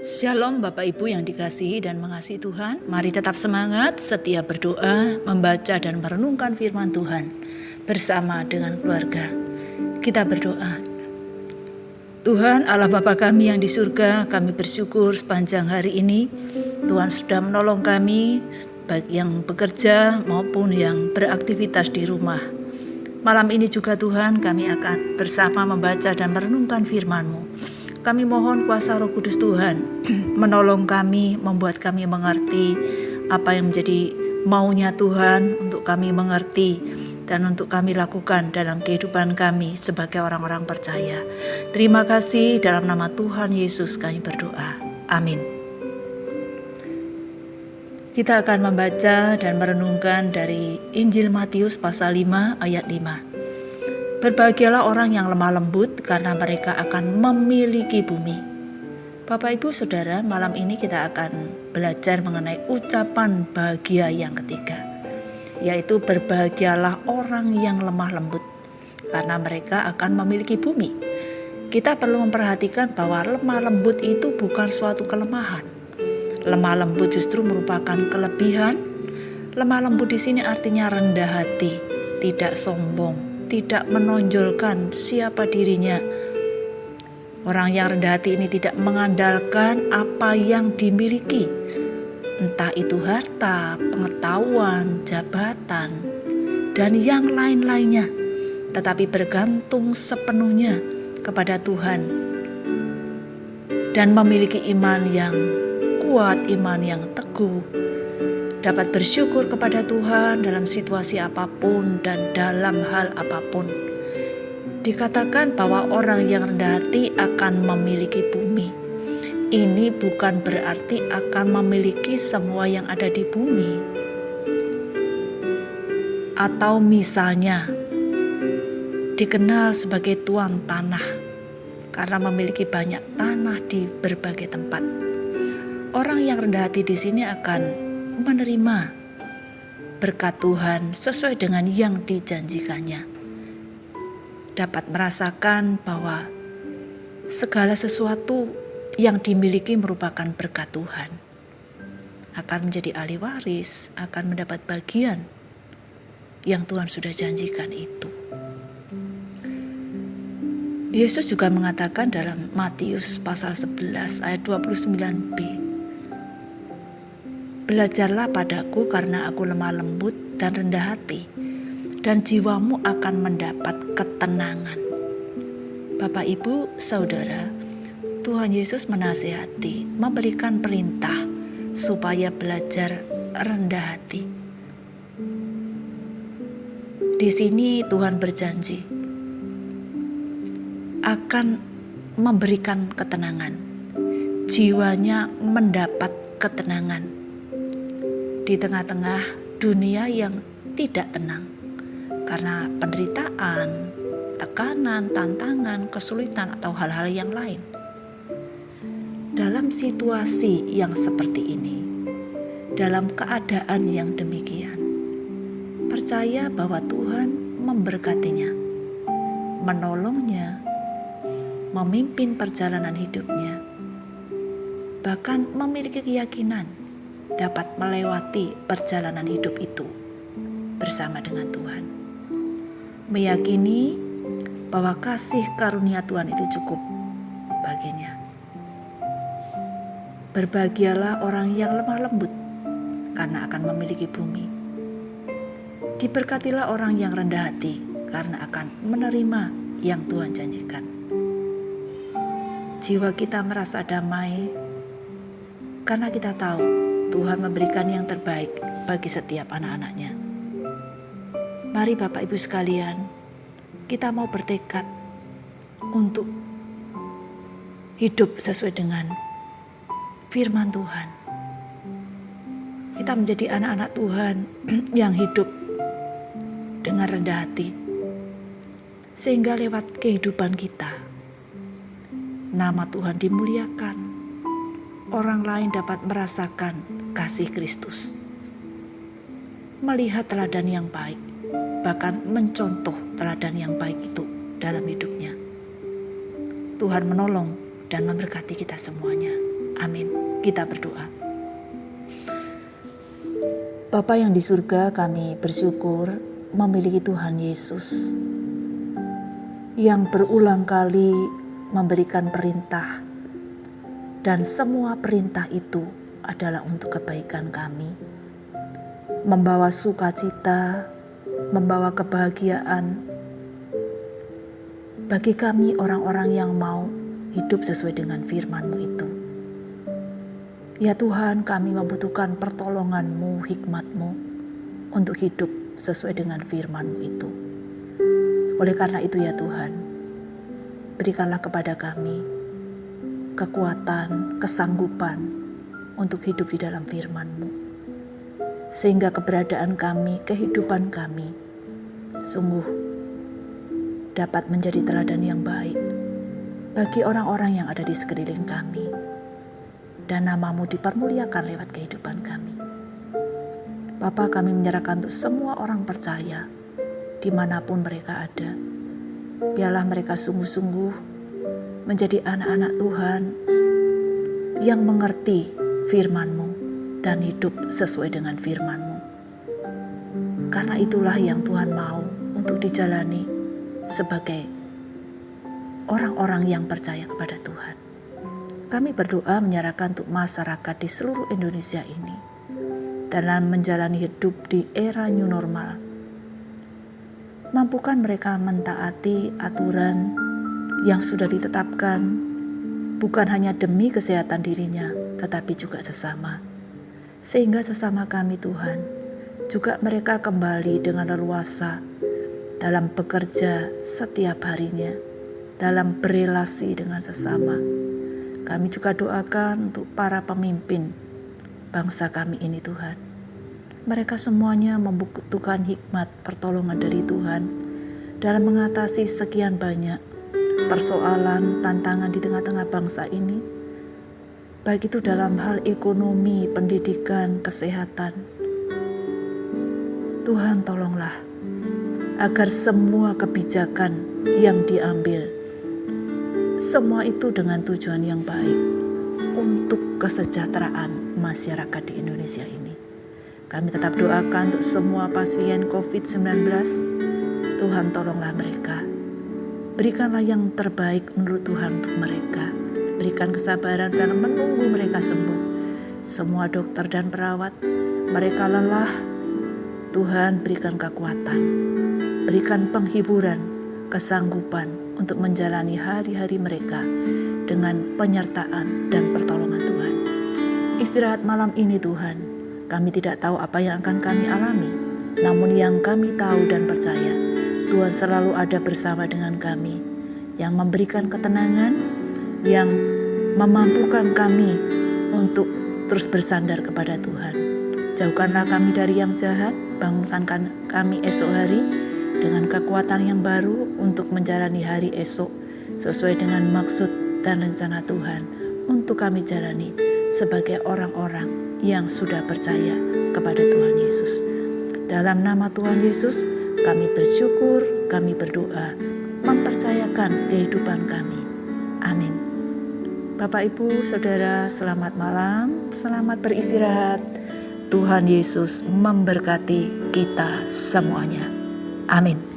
Shalom Bapak Ibu yang dikasihi dan mengasihi Tuhan. Mari tetap semangat, setia berdoa, membaca dan merenungkan firman Tuhan bersama dengan keluarga. Kita berdoa. Tuhan Allah Bapa kami yang di surga, kami bersyukur sepanjang hari ini Tuhan sudah menolong kami, baik yang bekerja maupun yang beraktivitas di rumah. Malam ini juga Tuhan kami akan bersama membaca dan merenungkan firman-Mu. Kami mohon kuasa Roh Kudus Tuhan menolong kami, membuat kami mengerti apa yang menjadi maunya Tuhan untuk kami mengerti dan untuk kami lakukan dalam kehidupan kami sebagai orang-orang percaya. Terima kasih, dalam nama Tuhan Yesus kami berdoa. Amin. Kita akan membaca dan merenungkan dari Injil Matius pasal 5 ayat 5. Berbahagialah orang yang lemah lembut karena mereka akan memiliki bumi. Bapak Ibu Saudara, malam ini kita akan belajar mengenai ucapan bahagia yang ketiga, yaitu berbahagialah orang yang lemah lembut karena mereka akan memiliki bumi. Kita perlu memperhatikan bahwa lemah lembut itu bukan suatu kelemahan. Lemah lembut justru merupakan kelebihan. Lemah lembut di sini artinya rendah hati, tidak sombong, tidak menonjolkan siapa dirinya. Orang yang rendah hati ini tidak mengandalkan apa yang dimiliki, entah itu harta, pengetahuan, jabatan, dan yang lain-lainnya, tetapi bergantung sepenuhnya kepada Tuhan dan memiliki iman yang kuat, iman yang teguh, dapat bersyukur kepada Tuhan dalam situasi apapun dan dalam hal apapun. Dikatakan bahwa orang yang rendah hati akan memiliki bumi. Ini bukan berarti akan memiliki semua yang ada di bumi. Atau misalnya dikenal sebagai tuan tanah karena memiliki banyak tanah di berbagai tempat. Orang yang rendah hati di sini akan menerima berkat Tuhan sesuai dengan yang dijanjikannya. Dapat merasakan bahwa segala sesuatu yang dimiliki merupakan berkat Tuhan. Akan menjadi ahli waris, akan mendapat bagian yang Tuhan sudah janjikan itu. Yesus juga mengatakan dalam Matius pasal 11 ayat 29b. Belajarlah padaku karena aku lemah lembut dan rendah hati, dan jiwamu akan mendapat ketenangan. Bapak, Ibu, Saudara, Tuhan Yesus menasihati, memberikan perintah supaya belajar rendah hati. Di sini Tuhan berjanji akan memberikan ketenangan. Jiwanya mendapat ketenangan di tengah-tengah dunia yang tidak tenang karena penderitaan, tekanan, tantangan, kesulitan atau hal-hal yang lain. Dalam situasi yang seperti ini, dalam keadaan yang demikian, percaya bahwa Tuhan memberkatinya, menolongnya, memimpin perjalanan hidupnya, bahkan memiliki keyakinan dapat melewati perjalanan hidup itu bersama dengan Tuhan. Meyakini bahwa kasih karunia Tuhan itu cukup baginya. Berbahagialah orang yang lemah lembut karena akan memiliki bumi. Diberkatilah orang yang rendah hati karena akan menerima yang Tuhan janjikan. Jiwa kita merasa damai karena kita tahu Tuhan memberikan yang terbaik bagi setiap anak-anaknya. Mari Bapak Ibu sekalian, kita mau bertekad untuk hidup sesuai dengan firman Tuhan. Kita menjadi anak-anak Tuhan yang hidup dengan rendah hati, sehingga lewat kehidupan kita, nama Tuhan dimuliakan. Orang lain dapat merasakan kasih Kristus, melihat teladan yang baik, bahkan mencontoh teladan yang baik itu dalam hidupnya. Tuhan menolong dan memberkati kita semuanya. Amin. Kita berdoa. Bapa yang di surga, kami bersyukur memiliki Tuhan Yesus yang berulang kali memberikan perintah, dan semua perintah itu adalah untuk kebaikan kami, membawa sukacita, membawa kebahagiaan bagi kami orang-orang yang mau hidup sesuai dengan firman-Mu itu. Ya Tuhan, kami membutuhkan pertolongan-Mu, hikmat-Mu untuk hidup sesuai dengan firman-Mu itu. Oleh karena itu ya Tuhan, berikanlah kepada kami kekuatan, kesanggupan untuk hidup di dalam firman-Mu, sehingga keberadaan kami, kehidupan kami sungguh dapat menjadi teladan yang baik bagi orang-orang yang ada di sekeliling kami, dan nama-Mu dipermuliakan lewat kehidupan kami. Bapa, kami menyerahkan untuk semua orang percaya dimanapun mereka ada. Biarlah mereka sungguh-sungguh menjadi anak-anak Tuhan yang mengerti firman-Mu dan hidup sesuai dengan firman-Mu. Karena itulah yang Tuhan mau untuk dijalani sebagai orang-orang yang percaya kepada Tuhan. Kami berdoa menyerahkan untuk masyarakat di seluruh Indonesia ini dalam menjalani hidup di era new normal. Mampukan mereka mentaati aturan yang sudah ditetapkan, bukan hanya demi kesehatan dirinya, tetapi juga sesama. Sehingga sesama kami Tuhan, juga mereka kembali dengan leluasa dalam bekerja setiap harinya, dalam berelasi dengan sesama. Kami juga doakan untuk para pemimpin bangsa kami ini Tuhan. Mereka semuanya membutuhkan hikmat pertolongan dari Tuhan dalam mengatasi sekian banyak persoalan, tantangan di tengah-tengah bangsa ini, baik itu dalam hal ekonomi, pendidikan, kesehatan. Tuhan tolonglah agar semua kebijakan yang diambil, semua itu dengan tujuan yang baik untuk kesejahteraan masyarakat di Indonesia ini. Kami tetap doakan untuk semua pasien COVID-19, Tuhan tolonglah mereka. Berikanlah yang terbaik menurut Tuhan untuk mereka. Berikan kesabaran dalam menunggu mereka sembuh. Semua dokter dan perawat, mereka lelah. Tuhan berikan kekuatan, berikan penghiburan, kesanggupan untuk menjalani hari-hari mereka dengan penyertaan dan pertolongan Tuhan. Istirahat malam ini Tuhan, kami tidak tahu apa yang akan kami alami, namun yang kami tahu dan percaya, Tuhan selalu ada bersama dengan kami, yang memberikan ketenangan, yang memampukan kami untuk terus bersandar kepada Tuhan. Jauhkanlah kami dari yang jahat, bangunkan kami esok hari dengan kekuatan yang baru untuk menjalani hari esok sesuai dengan maksud dan rencana Tuhan untuk kami jalani sebagai orang-orang yang sudah percaya kepada Tuhan Yesus. Dalam nama Tuhan Yesus, kami bersyukur, kami berdoa, mempercayakan kehidupan kami. Amin. Bapak, Ibu, Saudara, selamat malam, selamat beristirahat. Tuhan Yesus memberkati kita semuanya. Amin.